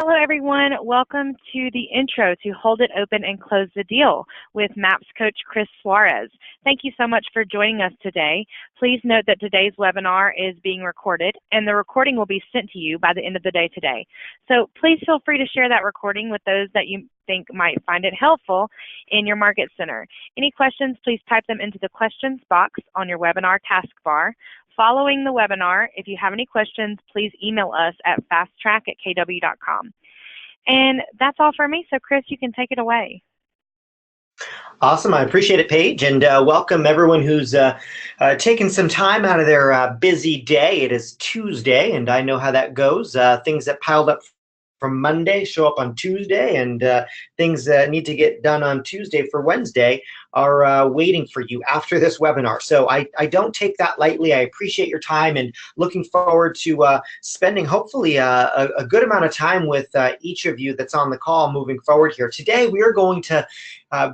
Hello, everyone. Welcome to the intro to Hold It Open and Close the Deal with MAPS coach Chris Suarez. Thank you so much for joining us today. Please note that today's webinar is being recorded, and the recording will be sent to you by the end of the day today. So please feel free to share that recording with those that you think might find it helpful in your market center. Any questions, please type them into the questions box on your webinar taskbar. Following the webinar, if you have any questions, please email us at fasttrack@kw.com. And that's all for me. So Chris, you can take it away. Awesome. I appreciate it, Paige, and welcome everyone who's taken some time out of their busy day. It is Tuesday, and I know how that goes. Things that piled up from Monday show up on Tuesday, and things that need to get done on Tuesday for Wednesday are waiting for you after this webinar. So I don't take that lightly. I appreciate your time and looking forward to spending hopefully a good amount of time with each of you that's on the call moving forward here. Today we are going to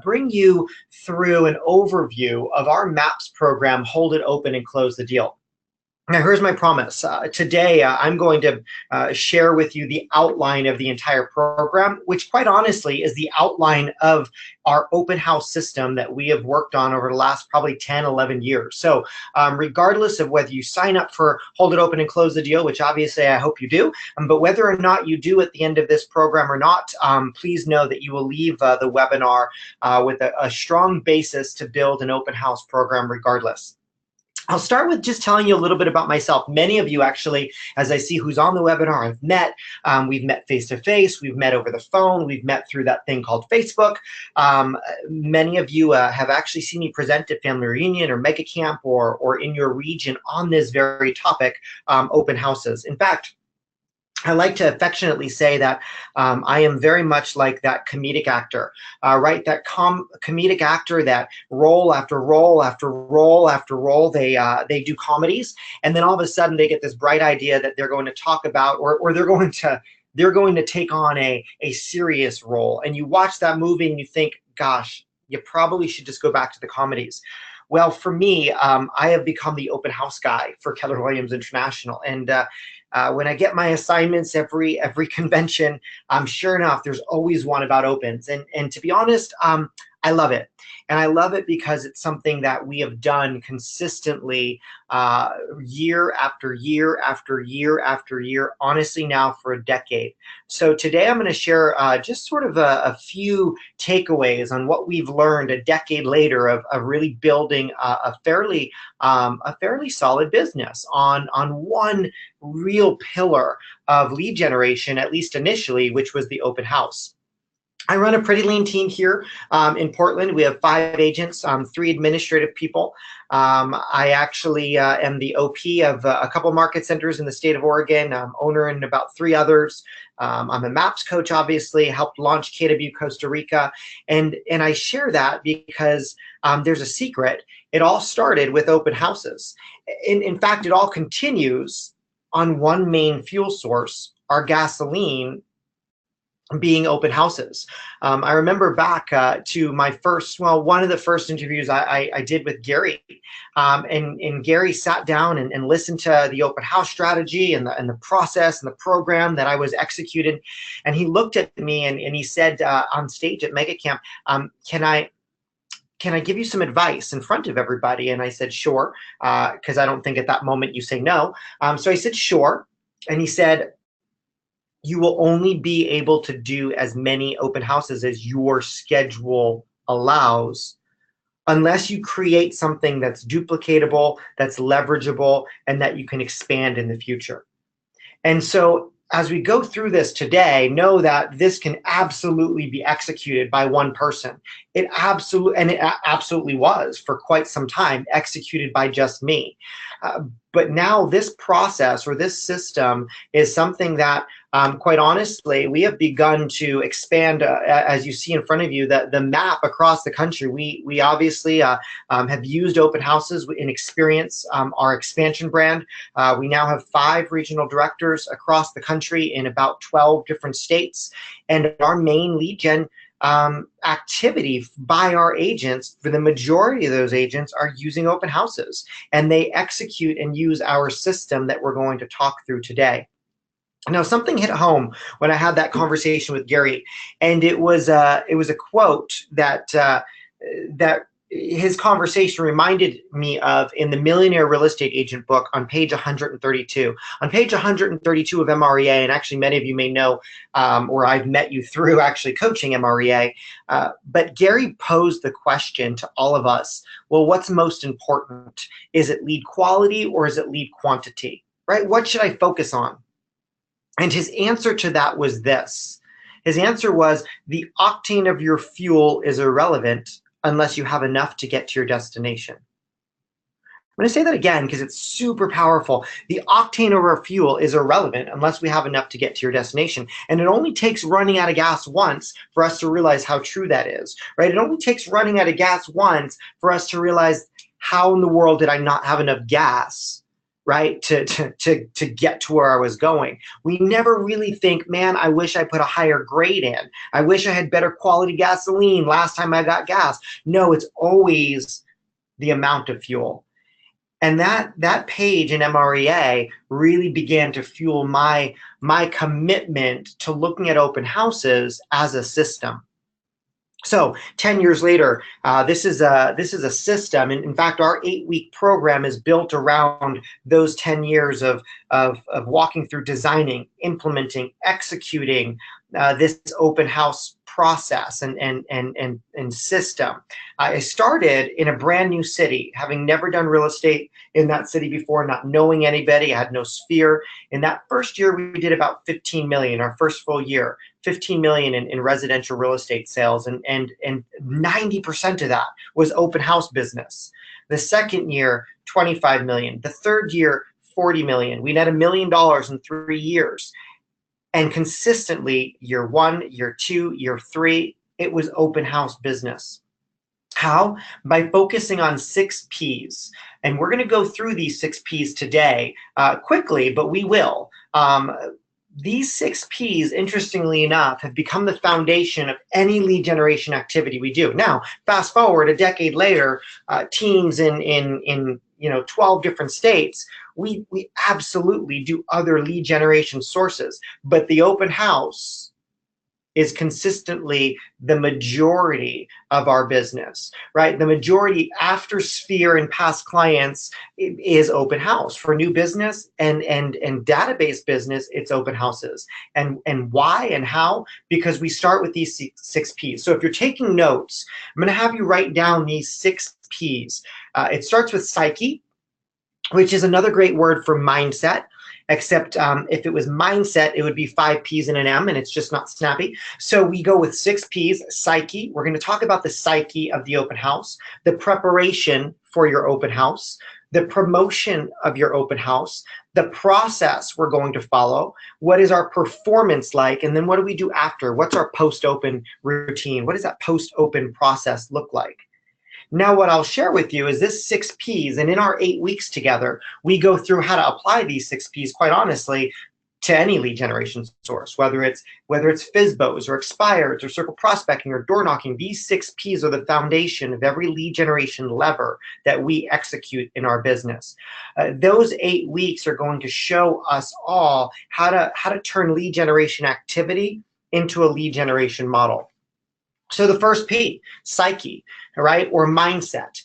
bring you through an overview of our MAPS program, Hold It Open and Close the Deal. Now, here's my promise. Today, I'm going to share with you the outline of the entire program, which quite honestly is the outline of our open house system that we have worked on over the last probably 10, 11 years. So regardless of whether you sign up for Hold It Open and Close the Deal, which obviously I hope you do, but whether or not you do at the end of this program or not, please know that you will leave the webinar with a strong basis to build an open house program regardless. I'll start with just telling you a little bit about myself. Many of you actually, as I see who's on the webinar, I've met. We've met face-to-face, we've met over the phone, we've met through that thing called Facebook. Many of you have actually seen me present at Family Reunion or Mega Camp or in your region on this very topic, open houses. In fact, I like to affectionately say that I am very much like that comedic actor, right? That comedic actor that role after role after role after role, they do comedies, and then all of a sudden they get this bright idea that they're going to talk about, or they're going to take on a serious role, and you watch that movie and you think, gosh, you probably should just go back to the comedies. Well, for me, I have become the open house guy for Keller Williams International, and when I get my assignments every convention, sure enough, there's always one about opens, and to be honest, I love it. And I love it because it's something that we have done consistently year after year after year after year, honestly now for a decade. So today I'm going to share just sort of a few takeaways on what we've learned a decade later of really building a fairly solid business on one real pillar of lead generation, at least initially, which was the open house. I run a pretty lean team here in Portland. We have 5 agents, 3 administrative people. I actually am the OP of a couple market centers in the state of Oregon. I'm owner in about 3 others. I'm a MAPS coach, obviously, helped launch KW Costa Rica. And I share that because there's a secret. It all started with open houses. In fact, it all continues on one main fuel source, our gasoline, being open houses. I remember back to my first, one of the first interviews I did with Gary, and Gary sat down and listened to the open house strategy and the process and the program that I was executing, and he looked at me and he said on stage at Mega Camp, can I give you some advice in front of everybody? And I said, sure, because I don't think at that moment you say no. So I said, sure, and he said, you will only be able to do as many open houses as your schedule allows unless you create something that's duplicatable, that's leverageable, and that you can expand in the future. And so as we go through this today, know that this can absolutely be executed by one person. It absolutely was for quite some time executed by just me. But now this process or this system is something that, quite honestly, we have begun to expand, as you see in front of you, the map across the country. We obviously have used open houses in Experience, our expansion brand. We now have 5 regional directors across the country in about 12 different states. And our main lead gen activity by our agents, for the majority of those agents, are using open houses, and they execute and use our system that we're going to talk through today. Now, something hit home when I had that conversation with Gary, and it was a quote that his conversation reminded me of in the Millionaire Real Estate Agent book on page 132. On page 132 of MREA, and actually many of you may know, or I've met you through actually coaching MREA, but Gary posed the question to all of us, well, what's most important? Is it lead quality or is it lead quantity, right? What should I focus on? And his answer to that was this. His answer was, the octane of your fuel is irrelevant unless you have enough to get to your destination. I'm going to say that again because it's super powerful. The octane of our fuel is irrelevant unless we have enough to get to your destination. And it only takes running out of gas once for us to realize how true that is, right? It only takes running out of gas once for us to realize, how in the world did I not have enough gas, right, to get to where I was going? We never really think, man, I wish I put a higher grade in. I wish I had better quality gasoline last time I got gas. No, it's always the amount of fuel. And that page in MREA really began to fuel my commitment to looking at open houses as a system. So 10 years later, this is a system. And in fact, our 8-week program is built around those 10 years of walking through designing, implementing, executing this open house process and system. I started in a brand new city, having never done real estate in that city before, not knowing anybody. I had no sphere. In that first year, we did about 15 million, our first full year. 15 million in residential real estate sales, and 90% of that was open house business. The second year, 25 million. The third year, 40 million. We net $1 million in 3 years. And consistently, year 1, year 2, year 3, it was open house business. How? By focusing on 6 Ps. And we're going to go through these 6 Ps today quickly, but we will. These 6 Ps, interestingly enough, have become the foundation of any lead generation activity we do. Now, fast forward a decade later, teams in 12 different states, we absolutely do other lead generation sources, but the open house is consistently the majority of our business, right? The majority after Sphere and past clients is open house. For new business and database business, it's open houses. And why and how? Because we start with these 6 Ps. So if you're taking notes, I'm going to have you write down these 6 Ps. It starts with psyche, which is another great word for mindset. Except if it was mindset, it would be 5 Ps and an M, and it's just not snappy. So we go with 6 Ps, psyche. We're going to talk about the psyche of the open house, the preparation for your open house, the promotion of your open house, the process we're going to follow, what is our performance like, and then what do we do after? What's our post-open routine? What does that post-open process look like? Now, what I'll share with you is this 6 Ps, and in our 8 weeks together, we go through how to apply these 6 Ps, quite honestly, to any lead generation source, whether it's FSBOs or expireds or circle prospecting or door knocking. These 6 Ps are the foundation of every lead generation lever that we execute in our business. Those 8 weeks are going to show us all how to turn lead generation activity into a lead generation model. So the first P, psyche, right, or mindset.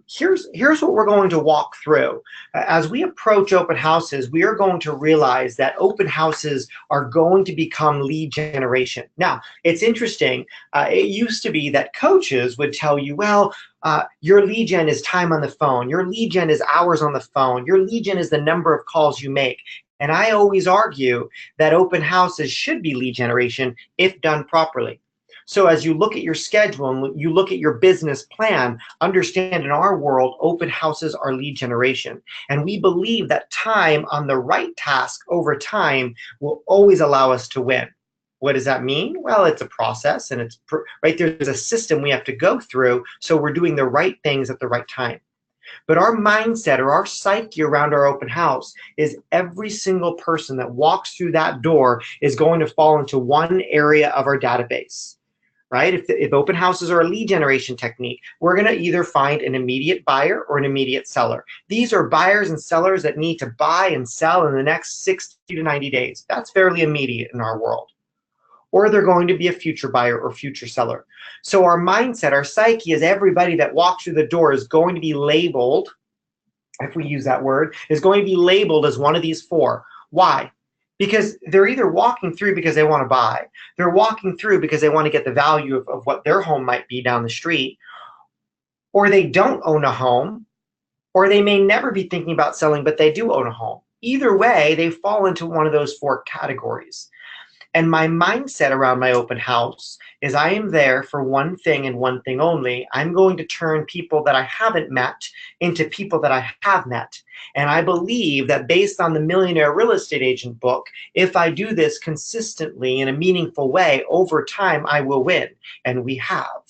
Here's what we're going to walk through. As we approach open houses, we are going to realize that open houses are going to become lead generation. Now, it's interesting. It used to be that coaches would tell you, well, your lead gen is time on the phone. Your lead gen is hours on the phone. Your lead gen is the number of calls you make. And I always argue that open houses should be lead generation if done properly. So as you look at your schedule and you look at your business plan, understand in our world, open houses are lead generation. And we believe that time on the right task over time will always allow us to win. What does that mean? Well, it's a process, and it's right. There's a system we have to go through, so we're doing the right things at the right time. But our mindset or our psyche around our open house is every single person that walks through that door is going to fall into one area of our database. right? If open houses are a lead generation technique, we're going to either find an immediate buyer or an immediate seller. These are buyers and sellers that need to buy and sell in the next 60 to 90 days. That's fairly immediate in our world. Or they're going to be a future buyer or future seller. So our mindset, our psyche, is everybody that walks through the door is going to be labeled, if we use that word, is going to be labeled as one of these four. Why? Because they're either walking through because they want to buy, they're walking through because they want to get the value of what their home might be down the street, or they don't own a home, or they may never be thinking about selling, but they do own a home. Either way, they fall into one of those four categories. And my mindset around my open house is I am there for one thing and one thing only. I'm going to turn people that I haven't met into people that I have met. And I believe that based on the Millionaire Real Estate Agent book, if I do this consistently in a meaningful way, over time, I will win. And we have.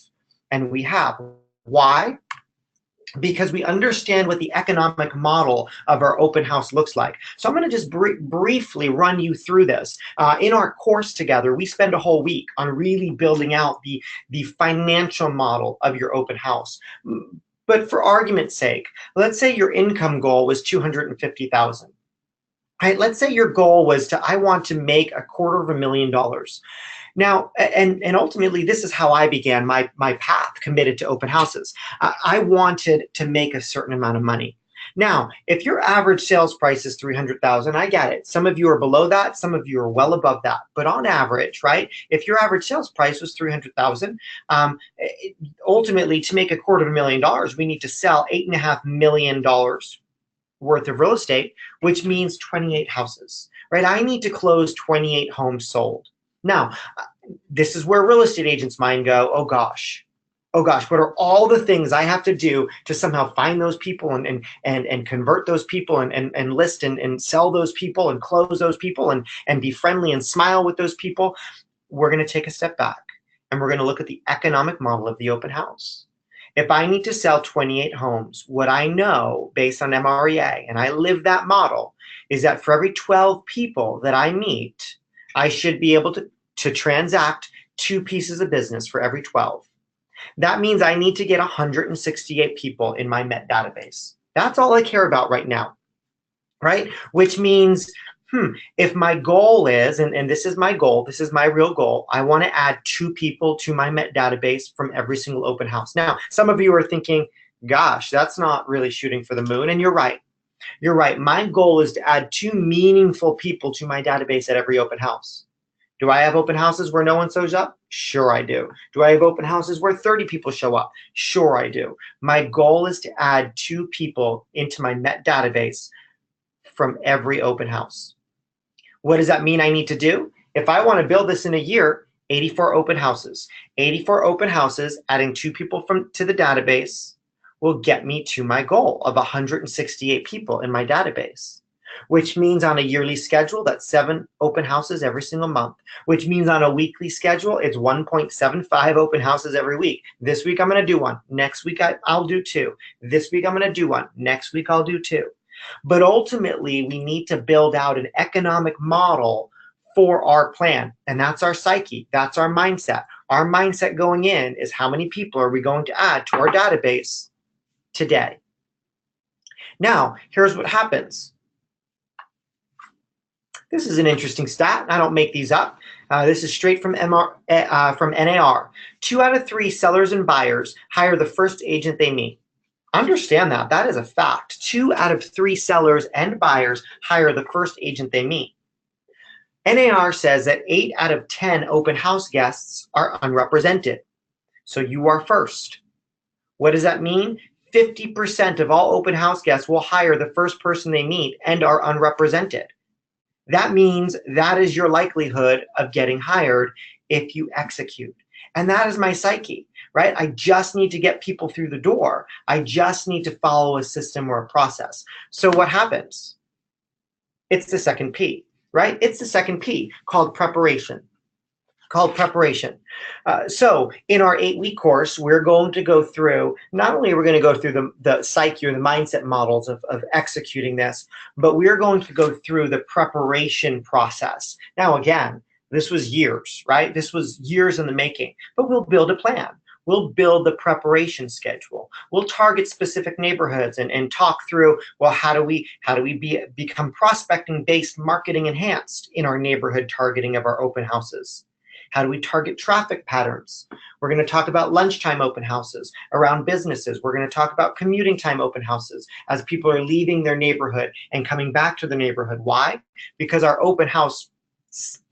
And we have. Why? Because we understand what the economic model of our open house looks like. So I'm going to just briefly run you through this. In our course together, we spend a whole week on really building out the financial model of your open house. But for argument's sake, let's say your income goal was $250,000. Right? Let's say your goal was I want to make $250,000. Now, and ultimately, this is how I began my path committed to open houses. I wanted to make a certain amount of money. Now, if your average sales price is $300,000, I get it. Some of you are below that, some of you are well above that. But on average, right? If your average sales price was $300,000, ultimately, to make $250,000, we need to sell $8.5 million worth of real estate, which means 28 houses, right? I need to close 28 homes sold. Now, this is where real estate agents' mind go, oh gosh, what are all the things I have to do to somehow find those people and convert those people and list and sell those people and close those people and be friendly and smile with those people? We're going to take a step back and we're going to look at the economic model of the open house. If I need to sell 28 homes, what I know based on MREA, and I live that model, is that for every 12 people that I meet, I should be able to transact 2 pieces of business for every 12. That means I need to get 168 people in my Met database. That's all I care about right now, right? Which means, if my goal is, and this is my goal, this is my real goal, I want to add 2 people to my Met database from every single open house. Now, some of you are thinking, gosh, that's not really shooting for the moon, and you're right. You're right. My goal is to add 2 meaningful people to my database at every open house. Do I have open houses where no one shows up? Sure I do. Do I have open houses where 30 people show up? Sure I do. My goal is to add 2 people into my Met database from every open house. What does that mean I need to do? If I want to build this in a year, 84 open houses. 84 open houses, adding 2 people to the database will get me to my goal of 168 people in my database, which means on a yearly schedule, that's 7 open houses every single month, which means on a weekly schedule, it's 1.75 open houses every week. This week, I'm going to do 1. Next week, I'll do 2. This week, I'm going to do 1. Next week, I'll do 2. But ultimately, we need to build out an economic model for our plan. And that's our psyche. That's our mindset. Our mindset going in is how many people are we going to add to our database today? Now, here's what happens. This is an interesting stat. I don't make these up. This is straight from NAR. 2 out of 3 sellers and buyers hire the first agent they meet. Understand that. That is a fact. 2 out of 3 sellers and buyers hire the first agent they meet. NAR says that 8 out of 10 open house guests are unrepresented. So you are first. What does that mean? 50% of all open house guests will hire the first person they meet and are unrepresented. That means that is your likelihood of getting hired if you execute. And that is my psyche, right? I just need to get people through the door. I just need to follow a system or a process. So what happens? It's the second P, right? It's the second P called preparation. So in our 8-week course, we're going to go through, not only are we going to go through the psyche or the mindset models of executing this, but we're going to go through the preparation process. Now, again, This was years, right? This was years in the making, but we'll build a plan. We'll build the preparation schedule. We'll target specific neighborhoods and talk through, well, how do we become prospecting based, marketing enhanced in our neighborhood targeting of our open houses? How do we target traffic patterns? We're going to talk about lunchtime open houses around businesses. We're going to talk about commuting time open houses as people are leaving their neighborhood and coming back to the neighborhood. Why? Because our open house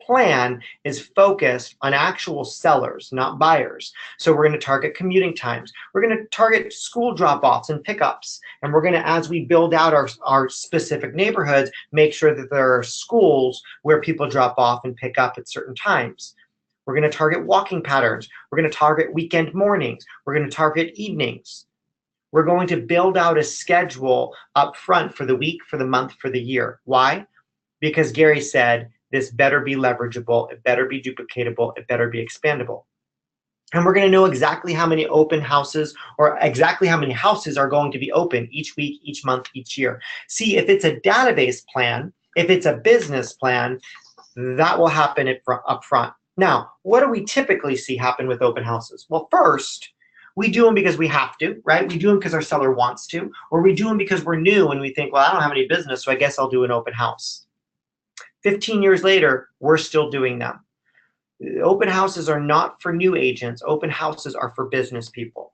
plan is focused on actual sellers, not buyers. So we're going to target commuting times. We're going to target school drop-offs and pickups. And we're going to, as we build out our specific neighborhoods, make sure that there are schools where people drop off and pick up at certain times. We're going to target walking patterns. We're going to target weekend mornings. We're going to target evenings. We're going to build out a schedule up front for the week, for the month, for the year. Why? Because Gary said, this better be leverageable, it better be duplicatable, it better be expandable. And we're going to know exactly how many open houses or exactly how many houses are going to be open each week, each month, each year. See, if it's a database plan, if it's a business plan, that will happen up front. Now, what do we typically see happen with open houses? Well, first, we do them because we have to, right? We do them because our seller wants to, or we do them because we're new and we think, well, I don't have any business, so I guess I'll do an open house. 15 years later, we're still doing them. Open houses are not for new agents. Open houses are for business people.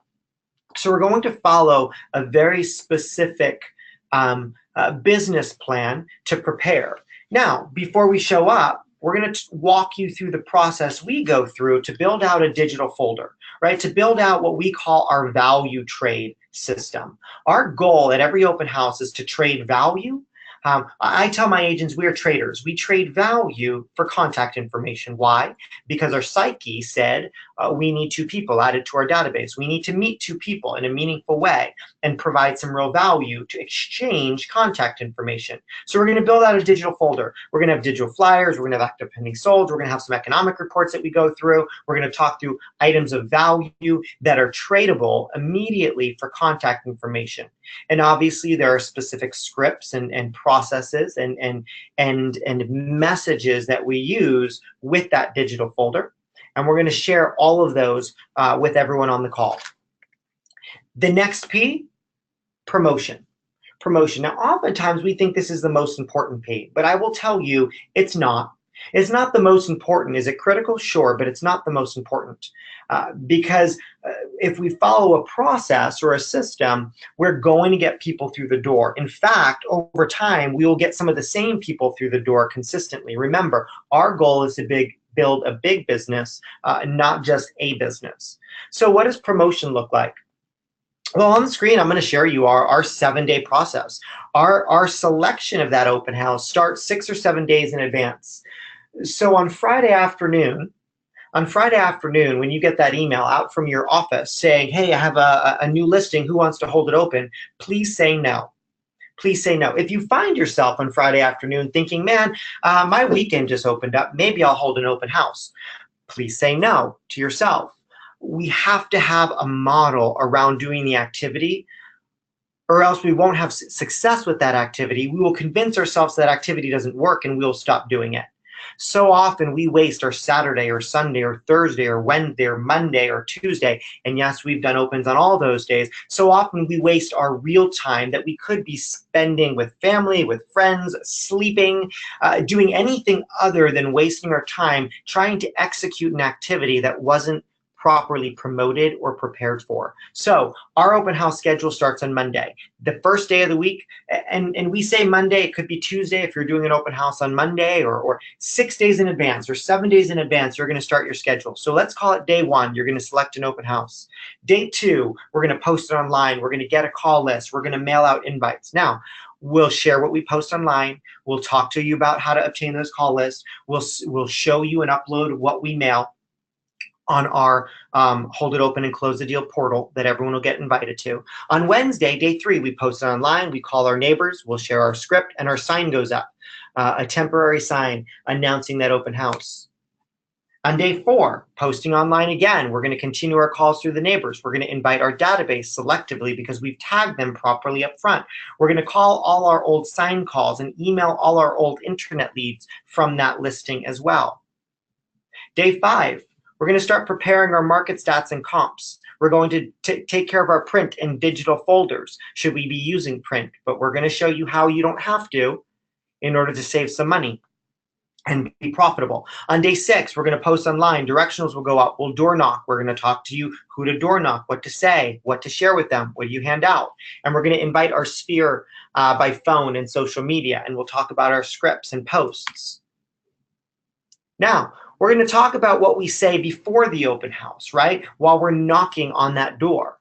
So we're going to follow a very specific business plan to prepare. Now, before we show up, we're going to walk you through the process we go through to build out a digital folder, right? To build out what we call our value trade system. Our goal at every open house is to trade value. I tell my agents we are traders. We trade value for contact information. Why? Because our psyche said we need 2 people added to our database. We need to meet 2 people in a meaningful way and provide some real value to exchange contact information. So we're going to build out a digital folder. We're going to have digital flyers. We're going to have active pending solds. We're going to have some economic reports that we go through. We're going to talk through items of value that are tradable immediately for contact information. And obviously there are specific scripts and processes and messages that we use with that digital folder. And we're going to share all of those with everyone on the call. The next P, promotion. Promotion. Now, oftentimes we think this is the most important P, but I will tell you it's not. It's not the most important. Is it critical? Sure, but it's not the most important. Because if we follow a process or a system, we're going to get people through the door. In fact, over time, we will get some of the same people through the door consistently. Remember, our goal is to build a big business, not just a business. So what does promotion look like? Well, on the screen, I'm going to share you our 7-day process. Our selection of that open house starts 6 or 7 days in advance. So on Friday afternoon, when you get that email out from your office saying, hey, I have a new listing, who wants to hold it open? Please say no. Please say no. If you find yourself on Friday afternoon thinking, man, my weekend just opened up, maybe I'll hold an open house. Please say no to yourself. We have to have a model around doing the activity, or else we won't have success with that activity. We will convince ourselves that activity doesn't work and we'll stop doing it. So often we waste our Saturday or Sunday or Thursday or Wednesday or Monday or Tuesday. And yes, we've done opens on all those days. So often we waste our real time that we could be spending with family, with friends, sleeping, doing anything other than wasting our time trying to execute an activity that wasn't properly promoted or prepared for. So our open house schedule starts on Monday, the first day of the week. And we say Monday, it could be Tuesday if you're doing an open house on Monday, or 6 days in advance or 7 days in advance, you're going to start your schedule. So let's call it day 1. You're going to select an open house. Day 2, we're going to post it online. We're going to get a call list. We're going to mail out invites. Now, we'll share what we post online. We'll talk to you about how to obtain those call lists. We'll show you and upload what we mail on our Hold It Open and Close the Deal portal that everyone will get invited to. On Wednesday, day 3, we post it online. We call our neighbors. We'll share our script, and our sign goes up, a temporary sign announcing that open house. On day 4, posting online again, we're going to continue our calls through the neighbors. We're going to invite our database selectively because we've tagged them properly up front. We're going to call all our old sign calls and email all our old internet leads from that listing as well. Day 5, we're going to start preparing our market stats and comps. We're going to take care of our print and digital folders. Should we be using print? But we're going to show you how you don't have to in order to save some money and be profitable. On day 6, we're going to post online. Directionals will go out. We'll door knock. We're going to talk to you who to door knock, what to say, what to share with them, what do you hand out. And we're going to invite our sphere by phone and social media, and we'll talk about our scripts and posts. Now, we're going to talk about what we say before the open house, right? While we're knocking on that door.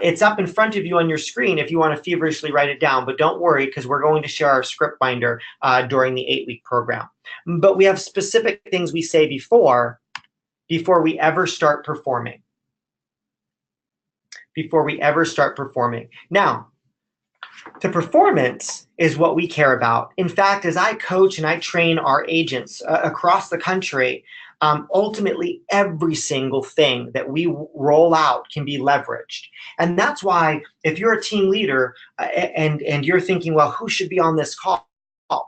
It's up in front of you on your screen if you want to feverishly write it down, but don't worry because we're going to share our script binder during the 8-week program. But we have specific things we say before we ever start performing. Before we ever start performing. Now, the performance is what we care about. In fact, as I coach and I train our agents across the country, ultimately every single thing that we roll out can be leveraged. And that's why if you're a team leader and you're thinking, well, who should be on this call?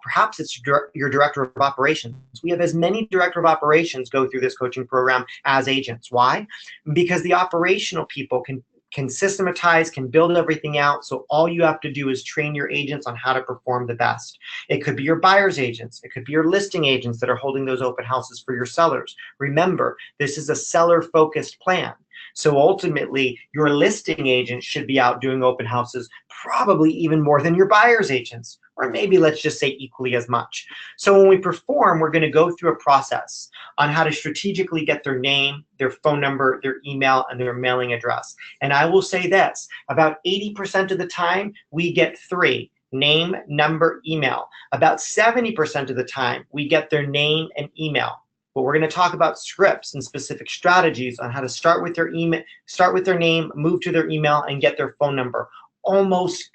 Perhaps it's your director of operations. We have as many director of operations go through this coaching program as agents. Why? Because the operational people can systematize, can build everything out. So all you have to do is train your agents on how to perform the best. It could be your buyer's agents. It could be your listing agents that are holding those open houses for your sellers. Remember, this is a seller-focused plan. So ultimately, your listing agent should be out doing open houses probably even more than your buyer's agents, or maybe let's just say equally as much. So when we perform, we're going to go through a process on how to strategically get their name, their phone number, their email, and their mailing address. And I will say this, about 80% of the time, we get 3. Name, number, email. About 70% of the time, we get their name and email. But we're going to talk about scripts and specific strategies on how to start with their email, start with their name, move to their email, and get their phone number. Almost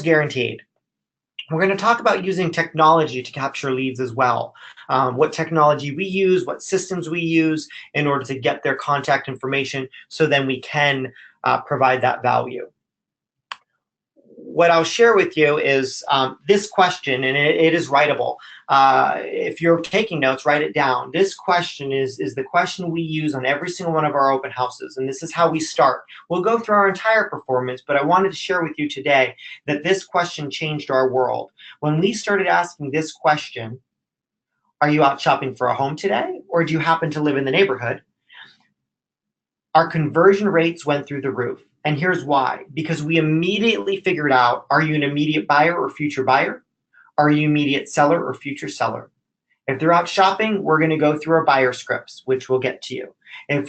guaranteed. We're going to talk about using technology to capture leads as well. What technology we use, what systems we use in order to get their contact information so then we can provide that value. What I'll share with you is this question, and it is writable. If you're taking notes, write it down. This question is the question we use on every single one of our open houses, and this is how we start. We'll go through our entire performance, but I wanted to share with you today that this question changed our world. When we started asking this question, are you out shopping for a home today, or do you happen to live in the neighborhood? Our conversion rates went through the roof. And here's why. Because we immediately figured out, are you an immediate buyer or future buyer? Are you immediate seller or future seller? If they're out shopping, we're going to go through our buyer scripts, which we'll get to you. If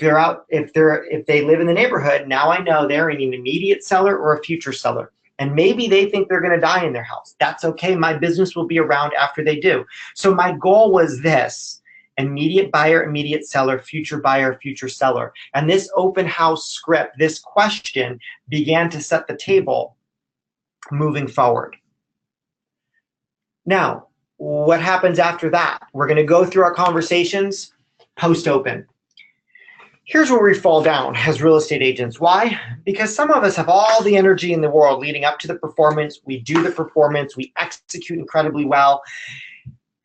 they live in the neighborhood, now I know they're an immediate seller or a future seller. And maybe they think they're going to die in their house. That's okay. My business will be around after they do. So my goal was this. Immediate buyer, immediate seller, future buyer, future seller. And this open house script, this question began to set the table moving forward. Now, what happens after that? We're going to go through our conversations post-open. Here's where we fall down as real estate agents. Why? Because some of us have all the energy in the world leading up to the performance. We do the performance. We execute incredibly well.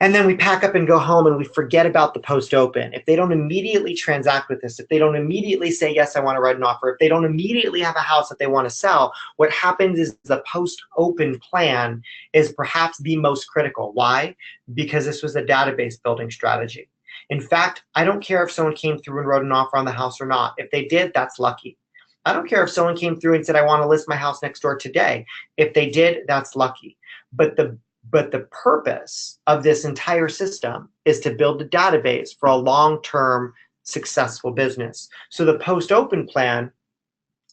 And then we pack up and go home and we forget about the post-open. If they don't immediately transact with us, if they don't immediately say, yes, I want to write an offer, if they don't immediately have a house that they want to sell, what happens is the post-open plan is perhaps the most critical. Why? Because this was a database building strategy. In fact, I don't care if someone came through and wrote an offer on the house or not. If they did, that's lucky. I don't care if someone came through and said, I want to list my house next door today. If they did, that's lucky. But the purpose of this entire system is to build a database for a long-term successful business. So the post-open plan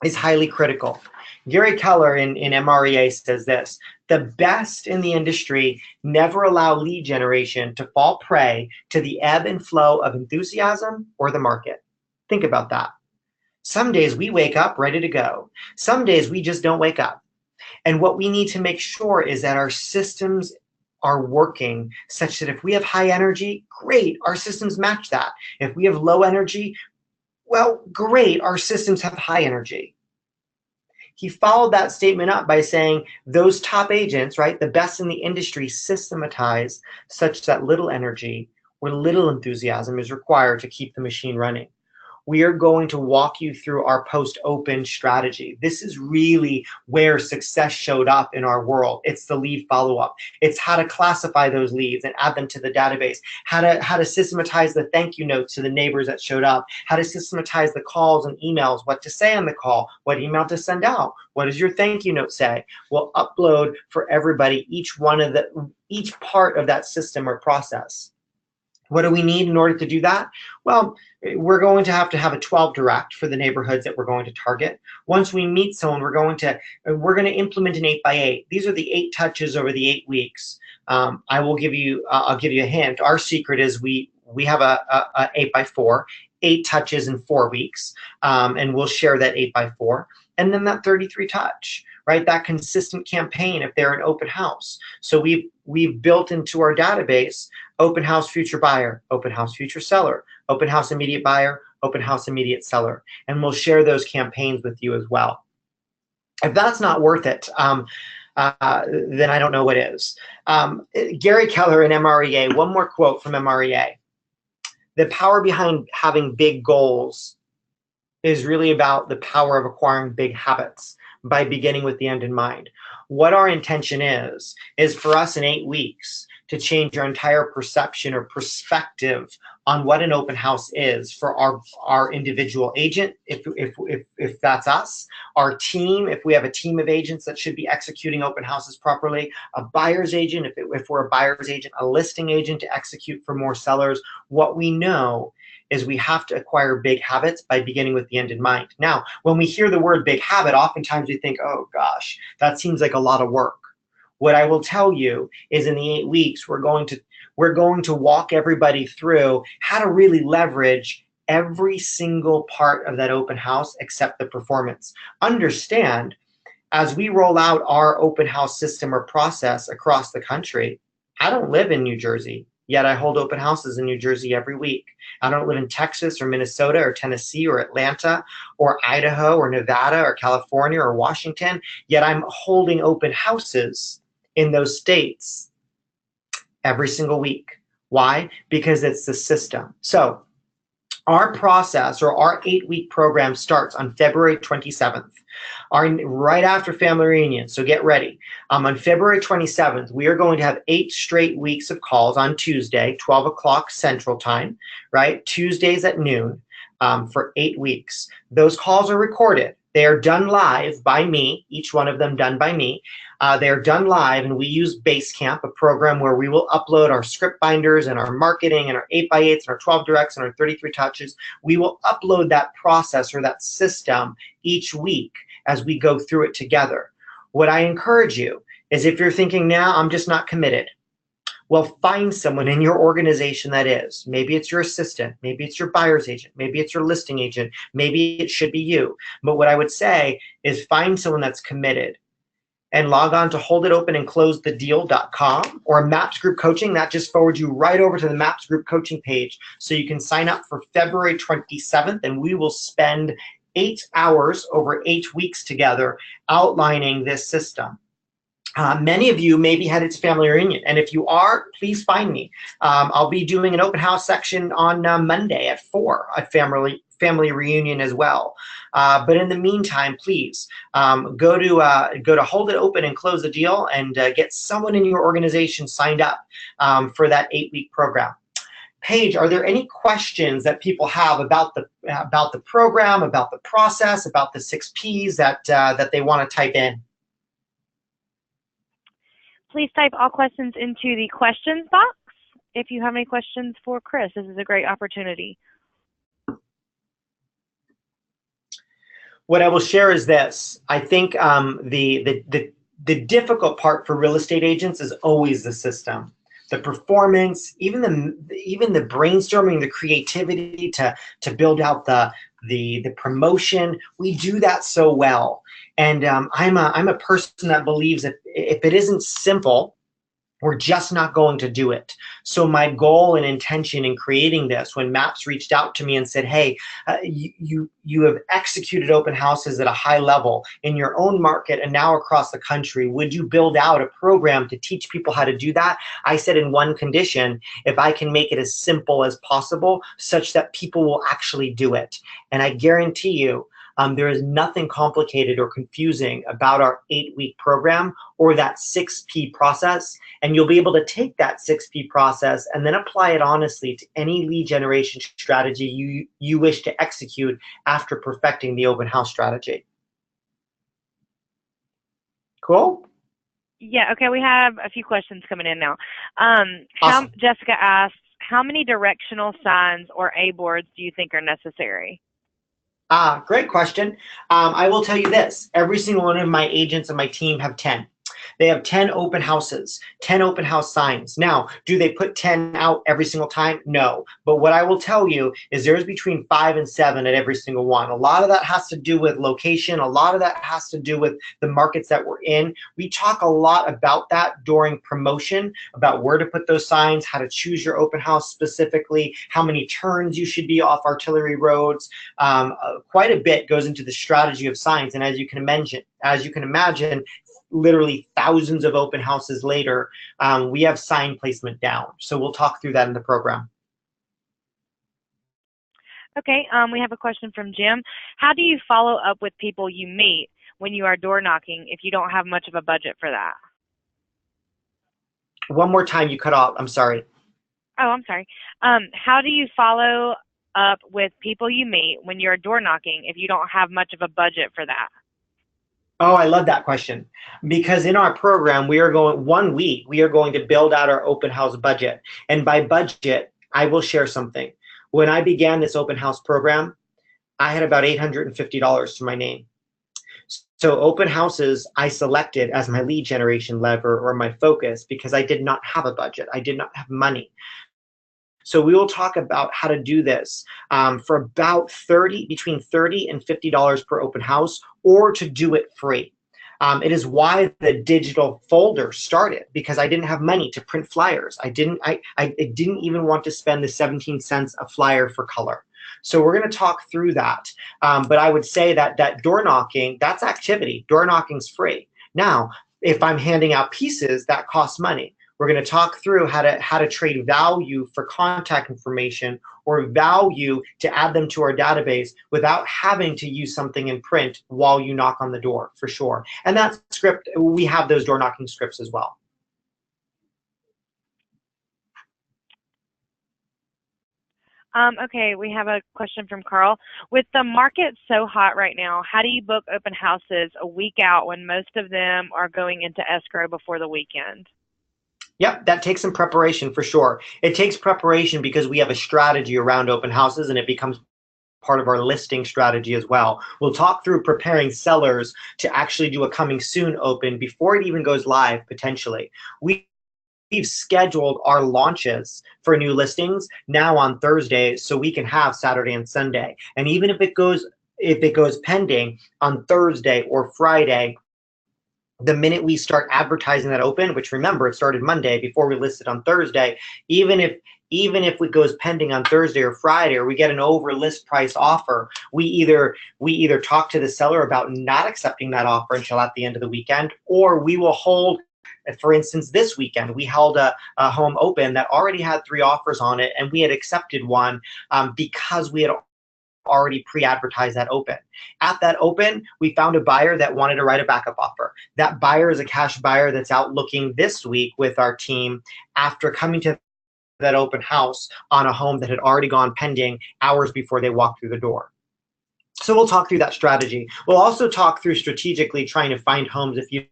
is highly critical. Gary Keller in MREA says this, the best in the industry never allow lead generation to fall prey to the ebb and flow of enthusiasm or the market. Think about that. Some days we wake up ready to go. Some days we just don't wake up. And what we need to make sure is that our systems are working such that if we have high energy, great, our systems match that. If we have low energy, well, great, our systems have high energy. He followed that statement up by saying those top agents, right, the best in the industry, systematize such that little energy where little enthusiasm is required to keep the machine running. We are going to walk you through our post-open strategy. This is really where success showed up in our world. It's the lead follow-up. It's how to classify those leads and add them to the database, how to systematize the thank you notes to the neighbors that showed up, how to systematize the calls and emails, what to say on the call, what email to send out, what does your thank you note say. We'll upload for everybody each part of that system or process. What do we need in order to do that? Well, we're going to have a 12 direct for the neighborhoods that we're going to target. Once we meet someone, we're going to implement an 8x8. These are the 8 touches over the 8 weeks. I'll give you a hint. Our secret is we have a 8x4, 8 touches in 4 weeks, and we'll share that 8x4. And then that 33 touch, right? That consistent campaign if they're an open house. So we've built into our database open house future buyer, open house future seller, open house immediate buyer, open house immediate seller. And we'll share those campaigns with you as well. If that's not worth it, then I don't know what is. Gary Keller in MREA, one more quote from MREA. The power behind having big goals is really about the power of acquiring big habits by beginning with the end in mind. What our intention is for us in 8 weeks to change our entire perception or perspective on what an open house is for our individual agent, if that's us, our team, if we have a team of agents that should be executing open houses properly, a buyer's agent, if we're a buyer's agent, a listing agent to execute for more sellers. What we know is we have to acquire big habits by beginning with the end in mind. Now, when we hear the word big habit, oftentimes we think, oh gosh, that seems like a lot of work. What I will tell you is in the 8 weeks, we're going to walk everybody through how to really leverage every single part of that open house except the performance. Understand, as we roll out our open house system or process across the country, I don't live in New Jersey, yet I hold open houses in New Jersey every week. I don't live in Texas or Minnesota or Tennessee or Atlanta or Idaho or Nevada or California or Washington, yet I'm holding open houses in those states every single week. Why? Because it's the system. So our process or our 8-week program starts on February 27th, right after family reunion. So get ready. On February 27th, we are going to have 8 straight weeks of calls on Tuesday, 12 o'clock Central Time, right? Tuesdays at noon for 8 weeks. Those calls are recorded. They are done live by me, each one of them done by me. They are done live, and we use Basecamp, a program where we will upload our script binders and our marketing and our 8x8s and our 12 directs and our 33 touches. We will upload that process or that system each week as we go through it together. What I encourage you is, if you're thinking, now I'm just not committed, well, find someone in your organization that is. Maybe it's your assistant, maybe it's your buyer's agent, maybe it's your listing agent, maybe it should be you. But what I would say is find someone that's committed and log on to holditopandclosethedeal.com or MAPS Group Coaching. That just forwards you right over to the MAPS Group Coaching page. So you can sign up for February 27th, and we will spend 8 hours over 8 weeks together outlining this system. Many of you maybe had its family reunion, and if you are, please find me. I'll be doing an open house section on Monday at 4 at family reunion as well. But in the meantime, please go to Hold It Open and Close the Deal and get someone in your organization signed up for that 8-week program. Paige, are there any questions that people have about the program, about the process, about the 6 Ps that they want to type in? Please type all questions into the questions box. If you have any questions for Chris, this is a great opportunity. What I will share is this. I think the difficult part for real estate agents is always the system, the performance, even the brainstorming, the creativity to build out the promotion. We do that so well, and I'm a person that believes that if it isn't simple, We're just not going to do it. So my goal and intention in creating this, when MAPS reached out to me and said, hey, you have executed open houses at a high level in your own market and now across the country, would you build out a program to teach people how to do that? I said, in one condition, if I can make it as simple as possible such that people will actually do it. And I guarantee you, there is nothing complicated or confusing about our 8-week program or that 6P process. And you'll be able to take that 6P process and then apply it honestly to any lead generation strategy you wish to execute after perfecting the open house strategy. Cool? Yeah, okay, we have a few questions coming in now. Awesome. Jessica asks, how many directional signs or A boards do you think are necessary? Great question. I will tell you this. Every single one of my agents and my team have 10. They have 10 open houses, 10 open house signs. Now, do they put 10 out every single time? No. But what I will tell you is there's between 5 and 7 at every single one. A lot of that has to do with location. A lot of that has to do with the markets that we're in. We talk a lot about that during promotion, about where to put those signs, how to choose your open house specifically, how many turns you should be off artillery roads. Quite a bit goes into the strategy of signs. And as you can imagine, literally thousands of open houses later, we have sign placement down. So we'll talk through that in the program. Okay, we have a question from Jim. How do you follow up with people you meet when you are door knocking if you don't have much of a budget for that? One more time, you cut off. I'm sorry. Oh, I'm sorry. How do you follow up with people you meet when you're door knocking if you don't have much of a budget for that? Oh, I love that question, because in our program, we are going 1 week, we are going to build out our open house budget. And by budget, I will share something. When I began this open house program, I had about $850 to my name. So open houses, I selected as my lead generation lever or my focus because I did not have a budget. I did not have money. So we will talk about how to do this for about between $30 and $50 per open house, or to do it free. It is why the digital folder started, because I didn't have money to print flyers. I didn't even want to spend the 17 cents a flyer for color. So we're going to talk through that. But I would say that door knocking, that's activity. Door knocking's free. Now, if I'm handing out pieces, that costs money. We're going to talk through how to trade value for contact information or value to add them to our database without having to use something in print while you knock on the door, for sure. And that script, we have those door knocking scripts as well. Okay, we have a question from Carl. With the market so hot right now, how do you book open houses a week out when most of them are going into escrow before the weekend? Yep, that takes some preparation for sure. It takes preparation because we have a strategy around open houses, and it becomes part of our listing strategy as well. We'll talk through preparing sellers to actually do a coming soon open before it even goes live, potentially. We've scheduled our launches for new listings now on Thursday so we can have Saturday and Sunday. And even if it goes pending on Thursday or Friday, the minute we start advertising that open, which remember, it started Monday before we listed on Thursday, even if it goes pending on Thursday or Friday, or we get an over list price offer, we either talk to the seller about not accepting that offer until at the end of the weekend, or we will hold. For instance, this weekend, we held a home open that already had 3 offers on it, and we had accepted one because we had already pre-advertised that open. At that open, we found a buyer that wanted to write a backup offer. That buyer is a cash buyer that's out looking this week with our team after coming to that open house on a home that had already gone pending hours before they walked through the door. So we'll talk through that strategy. We'll also talk through strategically trying to find homes if you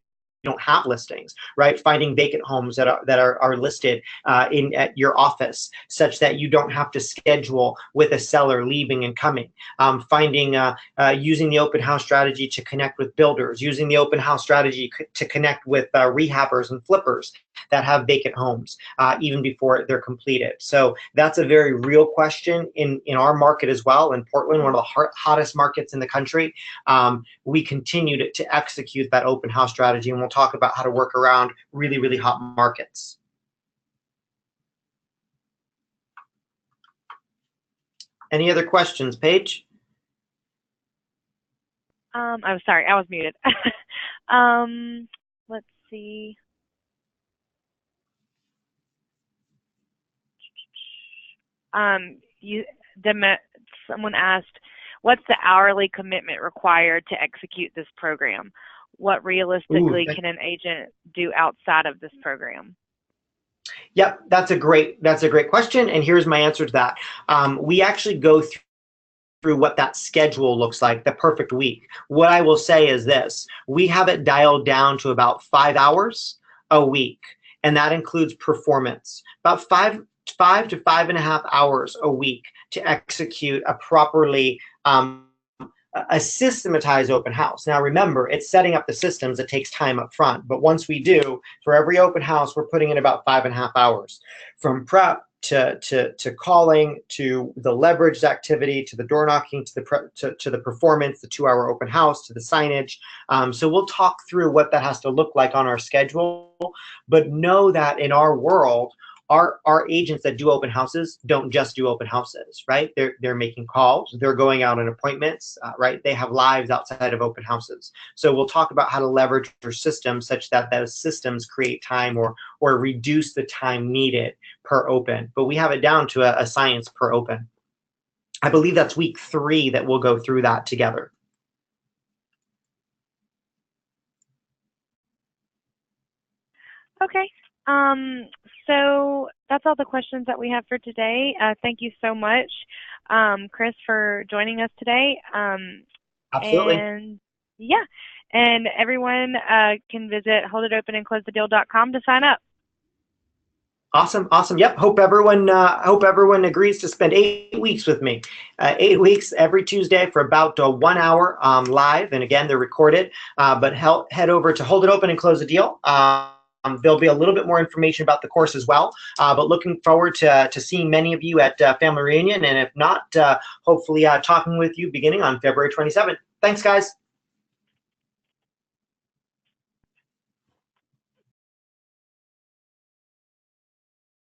don't have listings, right? Finding vacant homes that are listed at your office, such that you don't have to schedule with a seller leaving and coming. Using the open house strategy to connect with builders, using the open house strategy to connect with rehabbers and flippers that have vacant homes even before they're completed. So that's a very real question in our market as well. In Portland, one of the hottest markets in the country, we continue to execute that open house strategy, and we'll talk about how to work around really, really hot markets. Any other questions, Paige? Oh, sorry, I was muted. Let's see. You, someone asked, what's the hourly commitment required to execute this program? What realistically can an agent do outside of this program? Yep, that's a great question, and here's my answer to that. We actually go through what that schedule looks like, the perfect week. What I will say is this: we have it dialed down to about 5 hours a week, and that includes performance. About five to 5.5 hours a week to execute a properly a systematized open house. Now remember, it's setting up the systems that takes time up front, but once we do, for every open house, we're putting in about 5.5 hours, from prep to calling, to the leveraged activity, to the door knocking, to the performance, the 2-hour open house, to the signage. So we'll talk through what that has to look like on our schedule, but know that in our world, our agents that do open houses don't just do open houses, right? They're making calls, they're going out on appointments, right? They have lives outside of open houses. So we'll talk about how to leverage your systems such that those systems create time or reduce the time needed per open. But we have it down to a science per open. I believe that's week 3 that we'll go through that together. Okay. So that's all the questions that we have for today. Thank you so much, Chris, for joining us today. Absolutely. And yeah, and everyone can visit holditopenandclosethedeal.com to sign up. Awesome. Yep. Hope everyone agrees to spend 8 weeks with me. 8 weeks every Tuesday for about 1 hour live, and again, they're recorded. But head over to Hold It Open and Close the Deal. There'll be a little bit more information about the course as well. But looking forward to seeing many of you at Family Reunion, and if not, hopefully talking with you beginning on February 27th. Thanks, guys.